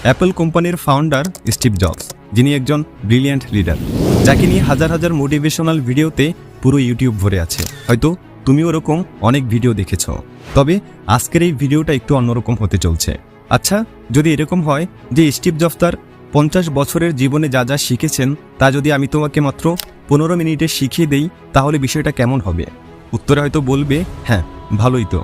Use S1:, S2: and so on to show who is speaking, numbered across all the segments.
S1: Apple কোম্পানির founder Steve jobs, যিনি একজন ব্রিলিয়ান্ট লিডার, যাকে নিয়ে হাজার হাজার মোটিভেশনাল ভিডিওতে পুরো ইউটিউব ভরে আছে। হয়তো তুমি ওরকম অনেক ভিডিও দেখেছ, তবে আজকের এই ভিডিওটা একটু অন্যরকম হতে চলছে। আচ্ছা, যদি এরকম হয় যে স্টিভ জবস তার 50 বছরের জীবনে যা যা শিখেছেন তা যদি আমি তোমাকে মাত্র 15 মিনিটে শিখিয়ে দেই, তাহলে বিষয়টা কেমন হবে? উত্তরে হয়তো বলবে, হ্যাঁ ভালোই তো।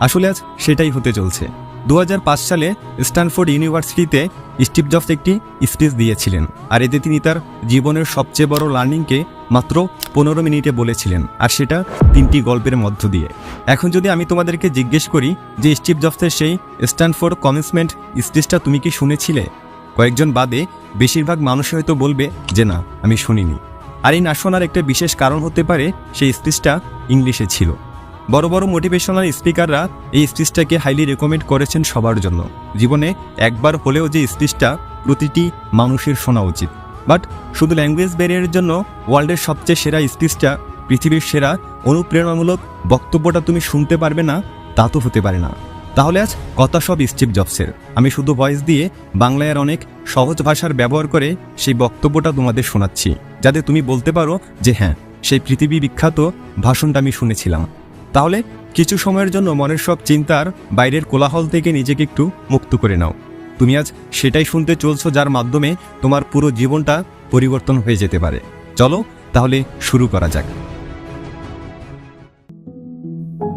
S1: আসলে আজ সেটাই হতে চলছে। 2005 সালে স্ট্যানফোর্ড ইউনিভার্সিটিতে স্টিভ জবস একটি স্পিচ দিয়েছিলেন, আর এতে তিনি তার জীবনের সবচেয়ে বড় লার্নিংকে মাত্র 15 মিনিটে বলেছিলেন, আর সেটা 3টি গল্পের মধ্য দিয়ে। এখন যদি আমি তোমাদেরকে জিজ্ঞেস করি যে স্টিভ জবসের সেই স্ট্যানফোর্ড কমেন্সমেন্ট স্পিচটা তুমি কি শুনেছিলে, কয়েকজন বাদে বেশিরভাগ মানুষ হয়তো বলবে যে না, আমি শুনিনি। আর এই না শোনার একটা বিশেষ কারণ হতে পারে সেই স্পিচটা ইংলিশে ছিল। বড় বড় মোটিভেশনাল স্পিকাররা এই স্পিচটাকে হাইলি রেকমেন্ড করেছেন সবার জন্য। জীবনে একবার হলেও যে স্পিচটা প্রতিটি মানুষের শোনা উচিত। বাট শুধু ল্যাঙ্গুয়েজ ব্যারিয়ারের জন্য ওয়ার্ল্ডের সবচেয়ে সেরা স্পিচটা, পৃথিবীর সেরা অনুপ্রেরণামূলক বক্তব্যটা তুমি শুনতে পারবে না, তা তো হতে পারে না। তাহলে আজ কথা সব স্টিভ জবসের। আমি শুধু ভয়েস দিয়ে বাংলায় আর অনেক সহজ ভাষার ব্যবহার করে সেই বক্তব্যটা তোমাদের শোনাচ্ছি, যাতে তুমি বলতে পারো যে হ্যাঁ, সেই পৃথিবী বিখ্যাত ভাষণটা আমি শুনেছিলাম। তাহলে কিছু সময়ের জন্য মনের সব চিন্তার বাইরের কোলাহল থেকে নিজেকে একটু মুক্ত করে নাও। তুমি আজ সেটাই শুনতে চলছো যার মাধ্যমে তোমার পুরো জীবনটা পরিবর্তন হয়ে যেতে পারে। চলো তাহলে শুরু করা যাক।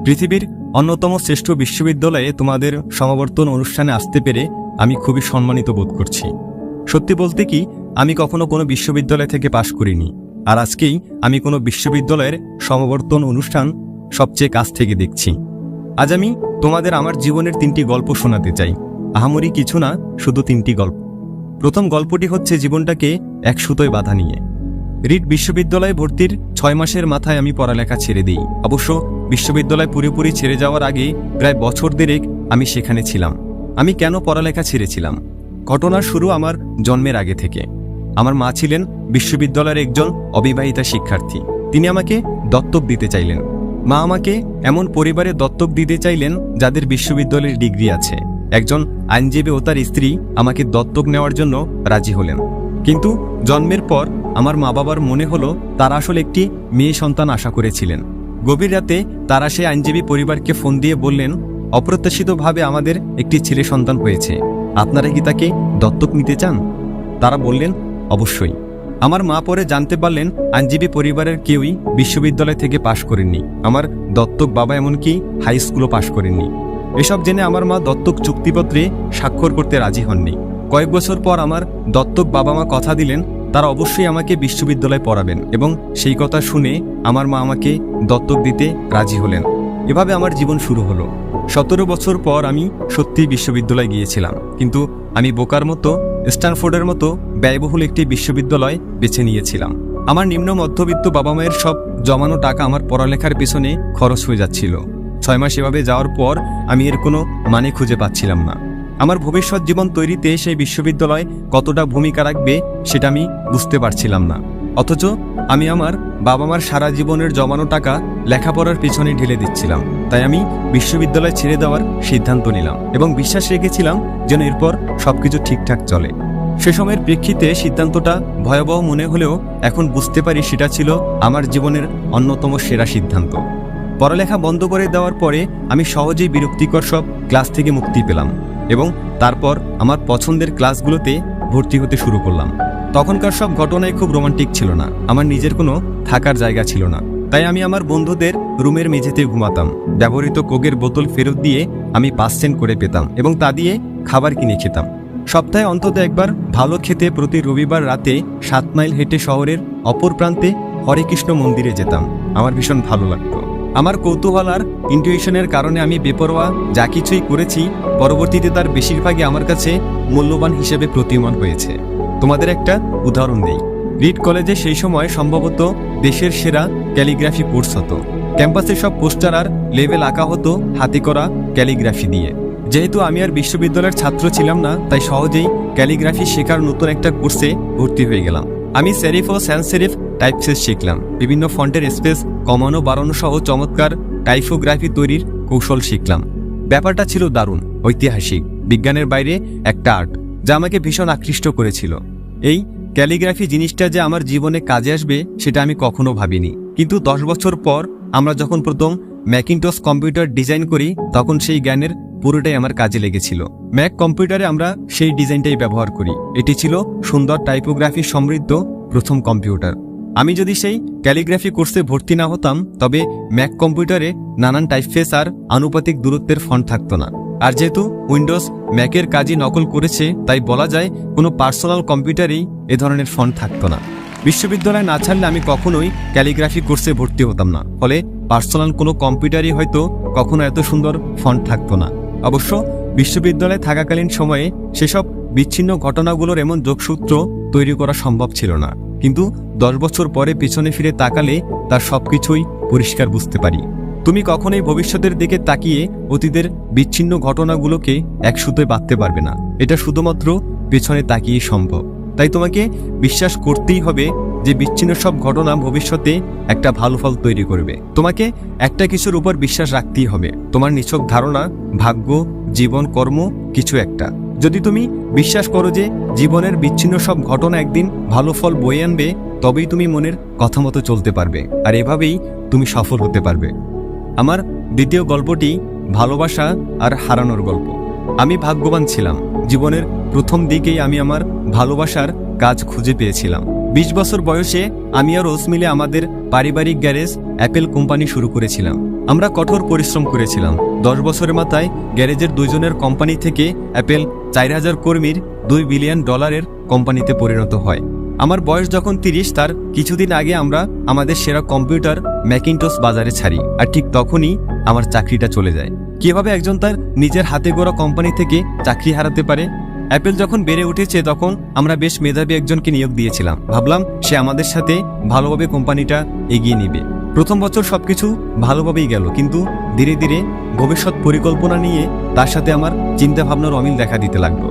S1: পৃথিবীর অন্যতম শ্রেষ্ঠ বিশ্ববিদ্যালয়ে তোমাদের সমাবর্তন অনুষ্ঠানে আসতে পেরে আমি খুবই সম্মানিত বোধ করছি। সত্যি বলতে কি, আমি কখনো কোনো বিশ্ববিদ্যালয় থেকে পাশ করিনি, আর আজকেই আমি কোনো বিশ্ববিদ্যালয়ের সমাবর্তন অনুষ্ঠান সবচেয়ে কাছ থেকে দেখছি। আজ আমি তোমাদের আমার জীবনের 3টি গল্প শোনাতে চাই। আহামরি কিছু না, শুধু 3টি গল্প। প্রথম গল্পটি হচ্ছে জীবনটাকে এক সুতোয় বাঁধা নিয়ে। রিড বিশ্ববিদ্যালয়ে ভর্তির 6 মাসের মাথায় আমি পড়ালেখা ছেড়ে দিই। অবশ্য বিশ্ববিদ্যালয় পুরোপুরি ছেড়ে যাওয়ার আগে প্রায় বছর দেড়েক আমি সেখানে ছিলাম। আমি কেন পড়ালেখা ছেড়েছিলাম? ঘটনার শুরু আমার জন্মের আগে থেকে। আমার মা ছিলেন বিশ্ববিদ্যালয়ের একজন অবিবাহিতা শিক্ষার্থী। তিনি আমাকে দত্তক দিতে চাইলেন। মা আমাকে এমন পরিবারে দত্তক দিতে চাইলেন যাদের বিশ্ববিদ্যালয়ের ডিগ্রি আছে। একজন আইনজীবী ও তার স্ত্রী আমাকে দত্তক নেওয়ার জন্য রাজি হলেন। কিন্তু জন্মের পর আমার মা বাবার মনে হলো তারা আসলে একটি মেয়ে সন্তান আশা করেছিলেন। গভীর রাতে তারা সেই আইনজীবী পরিবারকে ফোন দিয়ে বললেন, অপ্রত্যাশিতভাবে আমাদের একটি ছেলে সন্তান হয়েছে, আপনারা কি তাকে দত্তক নিতে চান? তারা বললেন, অবশ্যই। আমার মা পরে জানতে পারলেন আইনজীবী পরিবারের কেউই বিশ্ববিদ্যালয় থেকে পাশ করেননি। আমার দত্তক বাবা এমনকি হাই স্কুলও পাশ করেননি। এসব জেনে আমার মা দত্তক চুক্তিপত্রে স্বাক্ষর করতে রাজি হননি। কয়েক বছর পর আমার দত্তক বাবা মা কথা দিলেন তারা অবশ্যই আমাকে বিশ্ববিদ্যালয়ে পড়াবেন, এবং সেই কথা শুনে আমার মা আমাকে দত্তক দিতে রাজি হলেন। এভাবে আমার জীবন শুরু হলো। 17 বছর পর আমি সত্যিই বিশ্ববিদ্যালয়ে গিয়েছিলাম, কিন্তু আমি বোকার মতো স্ট্যানফোর্ডের মতো ব্যয়বহুল একটি বিশ্ববিদ্যালয় বেছে নিয়েছিলাম। আমার নিম্ন মধ্যবিত্ত বাবা মায়ের সব জমানো টাকা আমার পড়ালেখার পেছনে খরচ হয়ে যাচ্ছিল। 6 মাস এভাবে যাওয়ার পর আমি এর কোনো মানে খুঁজে পাচ্ছিলাম না। আমার ভবিষ্যৎ জীবন তৈরিতে সেই বিশ্ববিদ্যালয় কতটা ভূমিকা রাখবে সেটা আমি বুঝতে পারছিলাম না। অথচ আমি আমার বাবা মার সারা জীবনের জমানো টাকা লেখাপড়ার পিছনে ঢেলে দিচ্ছিলাম। তাই আমি বিশ্ববিদ্যালয় ছেড়ে দেওয়ার সিদ্ধান্ত নিলাম এবং বিশ্বাস রেখেছিলাম যেন এরপর সবকিছু ঠিকঠাক চলে। সে সময়ের প্রেক্ষিতে সিদ্ধান্তটা ভয়াবহ মনে হলেও এখন বুঝতে পারি সেটা ছিল আমার জীবনের অন্যতম সেরা সিদ্ধান্ত। পড়ালেখা বন্ধ করে দেওয়ার পরে আমি সহজেই বিরক্তিকর সব ক্লাস থেকে মুক্তি পেলাম এবং তারপর আমার পছন্দের ক্লাসগুলোতে ভর্তি হতে শুরু করলাম। তখনকার সব ঘটনাই খুব রোমান্টিক ছিল না। আমার নিজের কোনো থাকার জায়গা ছিল না, তাই আমি আমার বন্ধুদের রুমের মেঝেতে ঘুমাতাম। ব্যবহৃত কোকের বোতল ফেরত দিয়ে আমি 5 সেন্ট করে পেতাম এবং তা দিয়ে খাবার কিনে খেতাম। সপ্তাহে অন্তত একবার ভালো খেতে প্রতি রবিবার রাতে 7 মাইল হেঁটে শহরের অপর প্রান্তে হরেকৃষ্ণ মন্দিরে যেতাম। আমার ভীষণ ভালো লাগতো। আমার কৌতূহল আর ইনটিউশনের কারণে আমি বেপরোয়া যা কিছুই করেছি পরবর্তীতে তার বেশিরভাগই আমার কাছে মূল্যবান হিসেবে প্রতীয়মান হয়েছে। তোমাদের একটা উদাহরণ দেই। রিড কলেজে সেই সময় সম্ভবত দেশের সেরা ক্যালিগ্রাফি কোর্স হতো। ক্যাম্পাসে সব পোস্টার আর লেবেল আঁকা হতো হাতে করা ক্যালিগ্রাফি দিয়ে। যেহেতু আমি আর বিশ্ববিদ্যালয়ের ছাত্র ছিলাম না, তাই সহজেই ক্যালিগ্রাফি শেখার নতুন একটা কোর্সে ভর্তি হয়ে গেলাম। আমি সেরিফ ও স্যান্স সেরিফ টাইপসেস শিখলাম। বিভিন্ন ফন্টের স্পেস কমানো বাড়ানো সহ চমৎকার টাইপোগ্রাফি তৈরির কৌশল শিখলাম। ব্যাপারটা ছিল দারুণ, ঐতিহাসিক, বিজ্ঞানের বাইরে একটা আর্ট। যা আমাকে ভীষণ আকৃষ্ট করেছিল। এই ক্যালিগ্রাফি জিনিসটা যে আমার জীবনে কাজে আসবে সেটা আমি কখনো ভাবিনি। কিন্তু 10 বছর পর আমরা যখন প্রথম ম্যাকিনটস কম্পিউটার ডিজাইন করি তখন সেই জ্ঞানের পুরোটাই আমার কাজে লেগেছিল। ম্যাক কম্পিউটারে আমরা সেই ডিজাইনটাই ব্যবহার করি। এটি ছিল সুন্দর টাইপোগ্রাফি সমৃদ্ধ প্রথম কম্পিউটার। আমি যদি সেই ক্যালিগ্রাফি কোর্সে ভর্তি না হতাম তবে ম্যাক কম্পিউটারে নানান টাইপফেস আর আনুপাতিক দূরত্বের ফন্ট থাকতো না। আর যেহেতু উইন্ডোজ ম্যাকের কাজই নকল করেছে তাই বলা যায় কোনো পার্সোনাল কম্পিউটারেই এ ধরনের ফন্ট থাকতো না। বিশ্ববিদ্যালয় না ছাড়লে আমি কখনোই ক্যালিগ্রাফি কোর্সে ভর্তি হতাম না। ফলে পার্সোনাল কোনো কম্পিউটারই হয়তো কখনো এত সুন্দর ফন্ট থাকতো না। অবশ্য বিশ্ববিদ্যালয়ে থাকাকালীন সময়ে সেসব বিচ্ছিন্ন ঘটনাগুলোর এমন যোগসূত্র তৈরি করা সম্ভব ছিল না। কিন্তু 10 বছর পরে পিছনে ফিরে তাকালে তার সবকিছুই পরিষ্কার বুঝতে পারি। তুমি কখনোই ভবিষ্যতের দিকে তাকিয়ে অতীতের বিচ্ছিন্ন ঘটনাগুলোকে এক সুতোয় বাঁধতে পারবে না। এটা শুধুমাত্র পেছনে তাকিয়ে সম্ভব। তাই তোমাকে বিশ্বাস করতেই হবে যে বিচ্ছিন্ন সব ঘটনা ভবিষ্যতে একটা ভালো ফল তৈরি করবে। তোমাকে একটা কিছুর উপর বিশ্বাস রাখতেই হবে, তোমার নিছক ধারণা, ভাগ্য, জীবন, কর্ম, কিছু একটা। যদি তুমি বিশ্বাস করো যে জীবনের বিচ্ছিন্ন সব ঘটনা একদিন ভালো ফল বয়ে আনবে, তবেই তুমি মনের কথা মতো চলতে পারবে, আর এভাবেই তুমি সফল হতে পারবে। আমার দ্বিতীয় গল্পটি ভালোবাসা আর হারানোর গল্প। আমি ভাগ্যবান ছিলাম। জীবনের প্রথম দিকেই আমি আমার ভালোবাসার কাজ খুঁজে পেয়েছিলাম। 20 বছর বয়সে আমি আর রোজ মিলে আমাদের পারিবারিক গ্যারেজ অ্যাপেল কোম্পানি শুরু করেছিলাম। আমরা কঠোর পরিশ্রম করেছিলাম। 10 বছরের মাথায় গ্যারেজের দুইজনের কোম্পানি থেকে অ্যাপেল 4000 কর্মীর $2 বিলিয়ন কোম্পানিতে পরিণত হয়। আমার বয়স যখন 30, তার কিছুদিন আগে আমরা আমাদের সেরা কম্পিউটার ম্যাকিনটস বাজারে ছাড়ি। আর ঠিক তখনই আমার চাকরিটা চলে যায়। কিভাবে একজন তার নিজের হাতে গড়া কোম্পানি থেকে চাকরি হারাতে পারে? অ্যাপেল যখন বেড়ে উঠেছে তখন আমরা বেশ মেধাবী একজনকে নিয়োগ দিয়েছিলাম। ভাবলাম সে আমাদের সাথে ভালোভাবে কোম্পানিটা এগিয়ে নিবে। প্রথম বছর সবকিছু ভালোভাবেই গেল, কিন্তু ধীরে ধীরে ভবিষ্যৎ পরিকল্পনা নিয়ে তার সাথে আমার চিন্তাভাবনার অমিল দেখা দিতে লাগলো।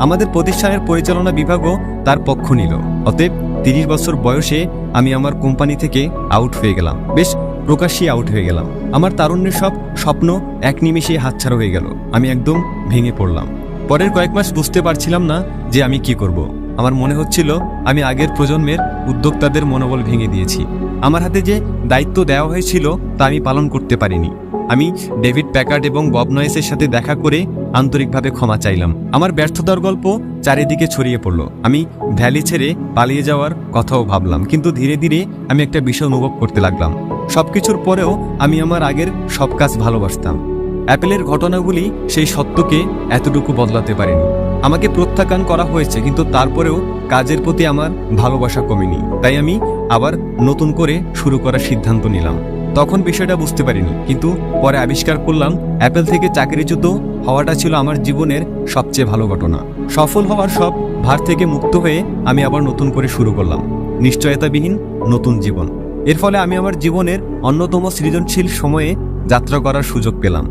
S1: আমাদের প্রতিষ্ঠানের পরিচালনা বিভাগও তার পক্ষ নিল। অতএব 30 বছর বয়সে আমি আমার কোম্পানি থেকে আউট হয়ে গেলাম। বেশ প্রকাশ্যেই আউট হয়ে গেলাম। আমার তারুণ্যের সব স্বপ্ন এক নিমেষেই হাতছাড়া হয়ে গেল। আমি একদম ভেঙে পড়লাম। পরের কয়েক মাস বুঝতে পারছিলাম না যে আমি কি করব। আমার মনে হচ্ছিল আমি আগের প্রজন্মের উদ্যোক্তাদের মনোবল ভেঙে দিয়েছি। আমার হাতে যে দায়িত্ব দেওয়া হয়েছিল তা আমি পালন করতে পারিনি। আমি ডেভিড প্যাকার্ড এবং বব নয়েসের সাথে দেখা করে আন্তরিকভাবে ক্ষমা চাইলাম। আমার ব্যর্থতার গল্প চারিদিকে ছড়িয়ে পড়ল। আমি ভ্যালি ছেড়ে পালিয়ে যাওয়ার কথাও ভাবলাম, কিন্তু ধীরে ধীরে আমি একটা বিষয় অনুভব করতে লাগলাম। সবকিছুর পরেও আমি আমার আগের সব কাজ ভালোবাসতাম। অ্যাপেলের ঘটনাগুলি সেই সত্যকে এতটুকু বদলাতে পারেনি। আমাকে প্রত্যাখ্যান করা হয়েছে, কিন্তু তারপরেও কাজের প্রতি আমার ভালোবাসা কমেনি। তাই আমি আবার নতুন করে শুরু করার সিদ্ধান্ত নিলাম। তখন বিষয়টা বুঝতে পারিনি, কিন্তু পরে আবিষ্কার করলাম অ্যাপেল থেকে চাকরিচ্যুত হওয়াটা ছিল আমার জীবনের সবচেয়ে ভালো ঘটনা। সফল হওয়ার সব ভার থেকে মুক্ত হয়ে আমি আবার নতুন করে শুরু করলাম নিশ্চয়তাবিহীন নতুন জীবন। এর ফলে আমি আমার জীবনের অন্যতম সৃজনশীল সময়ে যাত্রা করার সুযোগ পেলাম।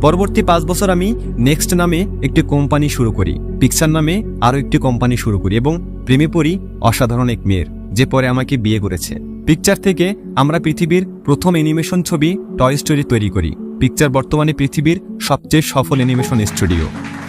S1: পরবর্তী 5 বছর আমি নেক্সট নামে একটি কোম্পানি শুরু করি, পিকচার নামে আরও একটি কোম্পানি শুরু করি এবং প্রেমে পড়ি অসাধারণ এক মেয়ের, যে পরে আমাকে বিয়ে করেছে। পিকচার থেকে আমরা পৃথিবীর প্রথম অ্যানিমেশন ছবি টয় স্টোরি তৈরি করি। পিকচার বর্তমানে পৃথিবীর সবচেয়ে সফল অ্যানিমেশন স্টুডিও।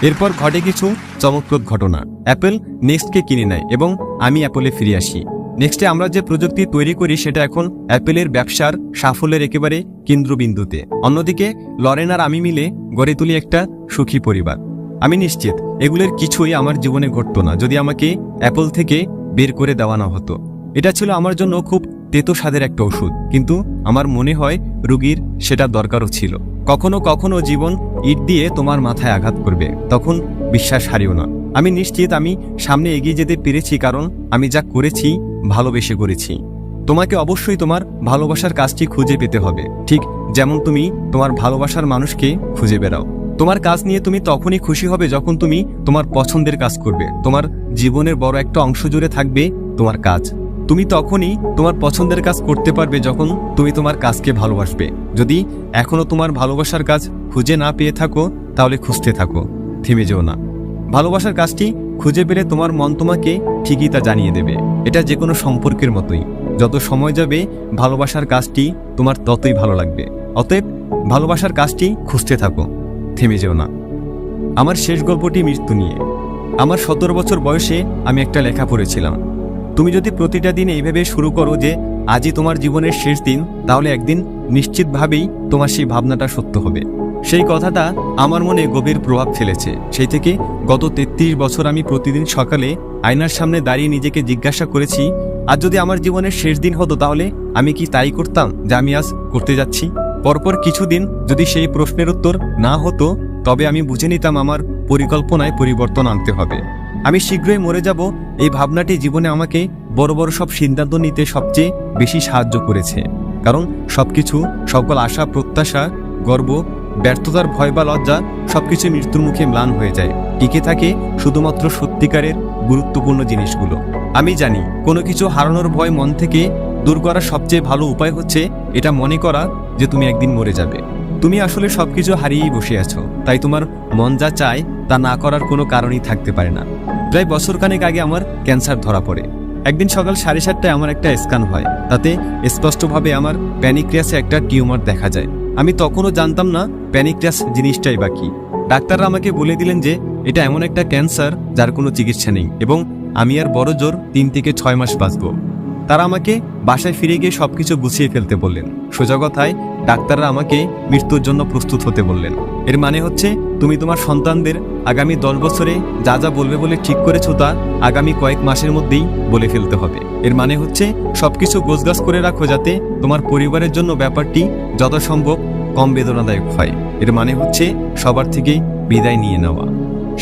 S1: এরপর ঘটে কিছু চমকপ্রদ ঘটনা। অ্যাপেল নেক্সটকে কিনে নেয় এবং আমি অ্যাপলে ফিরে আসি। নেক্সটে আমরা যে প্রযুক্তি তৈরি করি সেটা এখন অ্যাপেলের ব্যবসার সাফল্যের একেবারে কেন্দ্রবিন্দুতে। অন্যদিকে লরেন আর আমি মিলে গড়ে তুলি একটা সুখী পরিবার। আমি নিশ্চিত এগুলোর কিছুই আমার জীবনে ঘটতো না যদি আমাকে অ্যাপল থেকে বের করে দেওয়া না হতো। এটা ছিল আমার জন্য খুব তেতো স্বাদের একটা ওষুধ, কিন্তু আমার মনে হয় রোগীর সেটা দরকারও ছিল। কখনো কখনো জীবন ইট দিয়ে তোমার মাথায় আঘাত করবে, তখন বিশ্বাস হারিও না। আমি নিশ্চিত আমি সামনে এগিয়ে যেতে পেরেছি, কারণ আমি যা করেছি ভালোবেসে করেছি। তোমাকে অবশ্যই তোমার ভালোবাসার কাজটি খুঁজে পেতে হবে, ঠিক যেমন তুমি তোমার ভালোবাসার মানুষকে খুঁজে বেড়াও। তোমার কাজ নিয়ে তুমি তখনই খুশি হবে যখন তুমি তোমার পছন্দের কাজ করবে। তোমার জীবনের বড় একটা অংশ জুড়ে থাকবে তোমার কাজ। তুমি তখনই তোমার পছন্দের কাজ করতে পারবে যখন তুমি তোমার কাজকে ভালোবাসবে। যদি এখনো তোমার ভালোবাসার কাজ খুঁজে না পেয়ে থাকো তাহলে খুঁজতে থাকো, থেমে যেও না। ভালোবাসার কাজটি খুঁজে পেলে তোমার মন তোমাকে ঠিকই তা জানিয়ে দেবে। এটা যে কোনো সম্পর্কের মতোই, যত সময় যাবে ভালোবাসার কাজটি তোমার ততই ভালো লাগবে। অতএব ভালোবাসার কাজটি খুঁজতে থাকো, থেমে যেও না। আমার শেষ গল্পটি মৃত্যু নিয়ে। আমার 17 বছর বয়সে আমি একটা লেখা পড়েছিলাম, তুমি যদি প্রতিটা দিন এইভাবে শুরু করো যে আজই তোমার জীবনের শেষ দিন, তাহলে একদিন নিশ্চিতভাবেই তোমার সেই ভাবনাটা সত্য হবে। সেই কথাটা আমার মনে গভীর প্রভাব ফেলেছে। সেই থেকে গত 33 বছর আমি প্রতিদিন সকালে আয়নার সামনে দাঁড়িয়ে নিজেকে জিজ্ঞাসা করেছি, আজ যদি আমার জীবনের শেষ দিন হতো তাহলে আমি কি তাই করতাম যা আমি আজ করতে যাচ্ছি? পরপর কিছুদিন যদি সেই প্রশ্নের উত্তর না হতো, তবে আমি বুঝে নিতাম আমার পরিকল্পনায় পরিবর্তন আনতে হবে। আমি শীঘ্রই মরে যাব, এই ভাবনাটি জীবনে আমাকে বড় বড় সব সিদ্ধান্ত নিতে সবচেয়ে বেশি সাহায্য করেছে। কারণ সবকিছু, সকল আশা, প্রত্যাশা, গর্ব, ব্যর্থতার ভয় বা লজ্জা সবকিছু মৃত্যুর মুখে ম্লান হয়ে যায়। টিকে থাকে শুধুমাত্র সত্যিকারের গুরুত্বপূর্ণ জিনিসগুলো। আমি জানি কোনো কিছু হারানোর ভয় মন থেকে দূর করার সবচেয়ে ভালো উপায় হচ্ছে এটা মনে করা যে তুমি একদিন মরে যাবে। তুমি আসলে সবকিছু হারিয়েই বসে আছো, তাই তোমার মন যা চায় তা না করার কোনো কারণই থাকতে পারে না। প্রায় বছরখানেক আগে আমার ক্যান্সার ধরা পড়ে। একদিন সকাল 7:30টায় আমার একটা স্ক্যান হয়, তাতে স্পষ্টভাবে আমার প্যানিক্রিয়াসে একটা টিউমার দেখা যায়। আমি তখনও জানতাম না প্যানিক্রিয়াস জিনিসটাই বা কি। ডাক্তাররা আমাকে বলে দিলেন যে এটা এমন একটা ক্যান্সার যার কোনো চিকিৎসা নেই এবং আমি আর বড় জোর 3 থেকে 6 মাস বাঁচব। তারা আমাকে বাসায় ফিরে গিয়ে সবকিছু গুছিয়ে ফেলতে বললেন। সোজা কথায় ডাক্তাররা আমাকে মৃত্যুর জন্য প্রস্তুত হতে বললেন। এর মানে হচ্ছে তুমি তোমার সন্তানদের আগামী 10 বছরে যা যা বলবে বলে ঠিক করেছো তা আগামী কয়েক মাসের মধ্যেই বলে ফেলতে হবে। এর মানে হচ্ছে সবকিছু গোছগাছ করে রাখো যাতে তোমার পরিবারের জন্য ব্যাপারটি যথাসম্ভব কম বেদনাদায়ক হয়। এর মানে হচ্ছে সবার থেকেই বিদায় নিয়ে নেওয়া।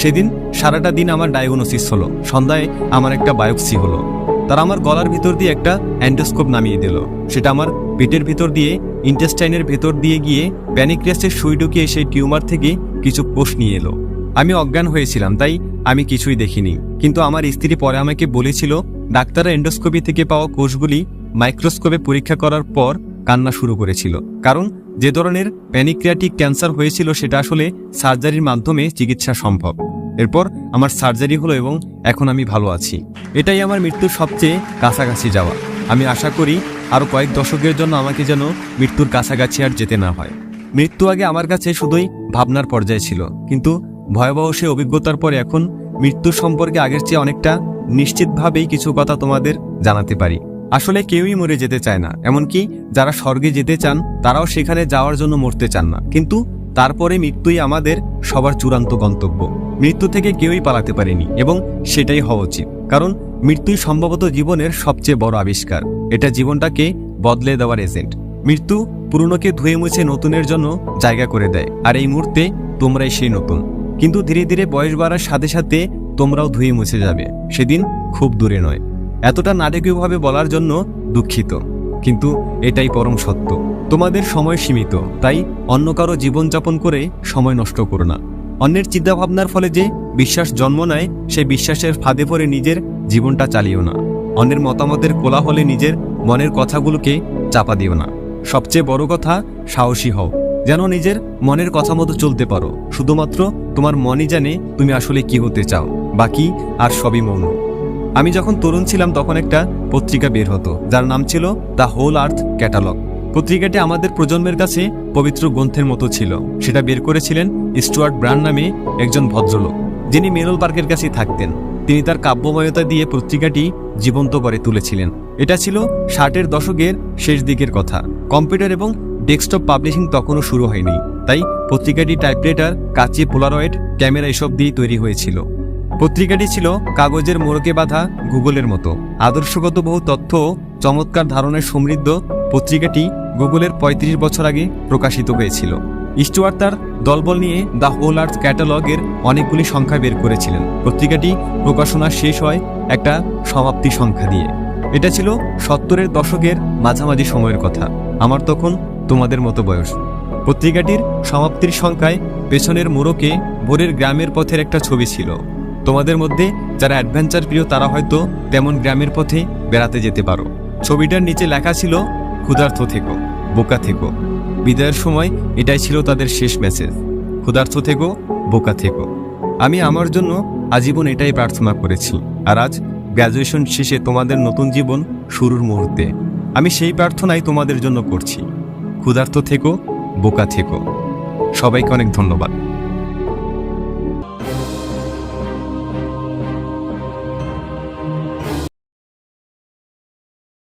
S1: সেদিন সারাটা দিন আমার ডায়াগনোসিস হলো। সন্ধ্যায় আমার একটা বায়োপসি হলো। তারা আমার গলার ভিতর দিয়ে একটা অ্যান্ডোস্কোপ নামিয়ে দিল। সেটা আমার পেটের ভিতর দিয়ে ইন্টেস্টাইনের ভেতর দিয়ে গিয়ে প্যানিক্রিয়াসের সুই ঢুকিয়ে সেই টিউমার থেকে কিছু কোষ নিয়ে এলো। আমি অজ্ঞান হয়েছিলাম, তাই আমি কিছুই দেখিনি। কিন্তু আমার স্ত্রী পরে আমাকে বলেছিল ডাক্তাররা এন্ডোস্কোপি থেকে পাওয়া কোষগুলি মাইক্রোস্কোপে পরীক্ষা করার পর কান্না শুরু করেছিল। কারণ যে ধরনের প্যানিক্রিয়াটিক ক্যান্সার হয়েছিল সেটা আসলে সার্জারির মাধ্যমে চিকিৎসা সম্ভব। এরপর আমার সার্জারি হলো এবং এখন আমি ভালো আছি। এটাই আমার মৃত্যুর সবচেয়ে কাছাকাছি যাওয়া। আমি আশা করি আরও কয়েক দশকের জন্য আমাকে যেন মৃত্যুর কাছাকাছি আর যেতে না হয়। মৃত্যু আগে আমার কাছে শুধুই ভাবনার পর্যায়ে ছিল, কিন্তু ভয়াবহ সে অভিজ্ঞতার পরে এখন মৃত্যুর সম্পর্কে আগের চেয়ে অনেকটা নিশ্চিতভাবেই কিছু কথা তোমাদের জানাতে পারি। আসলে কেউই মরে যেতে চায় না, এমনকি যারা স্বর্গে যেতে চান তারাও সেখানে যাওয়ার জন্য মরতে চান না। কিন্তু তারপরে মৃত্যুই আমাদের সবার চূড়ান্ত গন্তব্য। মৃত্যু থেকে কেউই পালাতে পারেনি এবং সেটাই হওয়া উচিত। কারণ মৃত্যুই সম্ভবত জীবনের সবচেয়ে বড় আবিষ্কার। এটা জীবনটাকে বদলে দেওয়ার এজেন্ট। মৃত্যু পুরনোকে ধুয়ে মুছে নতুনের জন্য জায়গা করে দেয়, আর এই মুহূর্তে তোমরাই সেই নতুন। কিন্তু ধীরে ধীরে বয়স বাড়ার সাথে সাথে তোমরাও ধুয়ে মুছে যাবে। সেদিন খুব দূরে নয়। এতটা নাটকীয়ভাবে বলার জন্য দুঃখিত, কিন্তু এটাই পরম সত্য। তোমাদের সময় সীমিত, তাই অন্য কারো জীবনযাপন করে সময় নষ্ট করো না। অন্যের চিন্তাভাবনার ফলে যে বিশ্বাস জন্ম নেয়, সেই বিশ্বাসের ফাঁদে পড়ে নিজের জীবনটা চালিও না। অন্যের মতামতের কোলাহলে নিজের মনের কথাগুলোকে চাপা দিও না। সবচেয়ে বড় কথা, সাহসী হও, যেন নিজের মনের কথা মতো চলতে পারো। শুধুমাত্র তোমার মনই জানে তুমি আসলে কি হতে চাও, বাকি আর সবই মৌন। আমি যখন তরুণ ছিলাম তখন একটা পত্রিকা বের হতো যার নাম ছিল দ্য হোল আর্থ ক্যাটালগ। পত্রিকাটি আমাদের প্রজন্মের কাছে পবিত্র গ্রন্থের মতো ছিল। সেটা বের করেছিলেন স্টুয়ার্ট ব্রান নামে একজন ভদ্রলোক, যিনি মেনল পার্কের কাছে থাকতেন। তিনি তার কাব্যময়তা দিয়ে পত্রিকাটি জীবন্ত করে তুলেছিলেন। এটা ছিল 60-এর দশকের শেষ দিকের কথা। কম্পিউটার এবং ডেস্কটপ পাবলিশিং তখনও শুরু হয়নি, তাই পত্রিকাটি টাইপরাইটার, কাঁচি, পোলারয়েড ক্যামেরা এসব দিয়ে তৈরি হয়েছিল। পত্রিকাটি ছিল কাগজের মোড়কে বাঁধা গুগলের মতো। আদর্শগত বহু তথ্য ও চমৎকার ধারণায় সমৃদ্ধ পত্রিকাটি গুগলের 35 বছর আগে প্রকাশিত হয়েছিল। স্টুয়ার্ট তার দলবল নিয়ে দ্য হোল আর্থ ক্যাটালগের অনেকগুলি সংখ্যা বের করেছিলেন। পত্রিকাটি প্রকাশনা শেষ হয় একটা সমাপ্তি সংখ্যা দিয়ে। এটা ছিল 70-এর দশকের মাঝামাঝি সময়ের কথা। আমার তখন তোমাদের মতো বয়স। পত্রিকাটির সমাপ্তির সংখ্যায় পেছনের মোড়কে ভোরের গ্রামের পথের একটা ছবি ছিল। তোমাদের মধ্যে যারা অ্যাডভেঞ্চার প্রিয় তারা হয়তো তেমন গ্রামের পথে বেড়াতে যেতে পারো। ছবিটার নিচে লেখা ছিল, ক্ষুধার্ত থেকো, বোকা থেকো। বিদায়ের সময় এটাই ছিল তাদের শেষ মেসেজ, ক্ষুধার্ত থেকো, বোকা থেকো। আমি আমার জন্য আজীবন এটাই প্রার্থনা করেছি। আর আজ গ্র্যাজুয়েশন শেষে তোমাদের নতুন জীবন শুরুর মুহূর্তে আমি সেই প্রার্থনাই তোমাদের জন্য করছি, ক্ষুধার্ত থেকো, বোকা থেকো। সবাইকে অনেক ধন্যবাদ।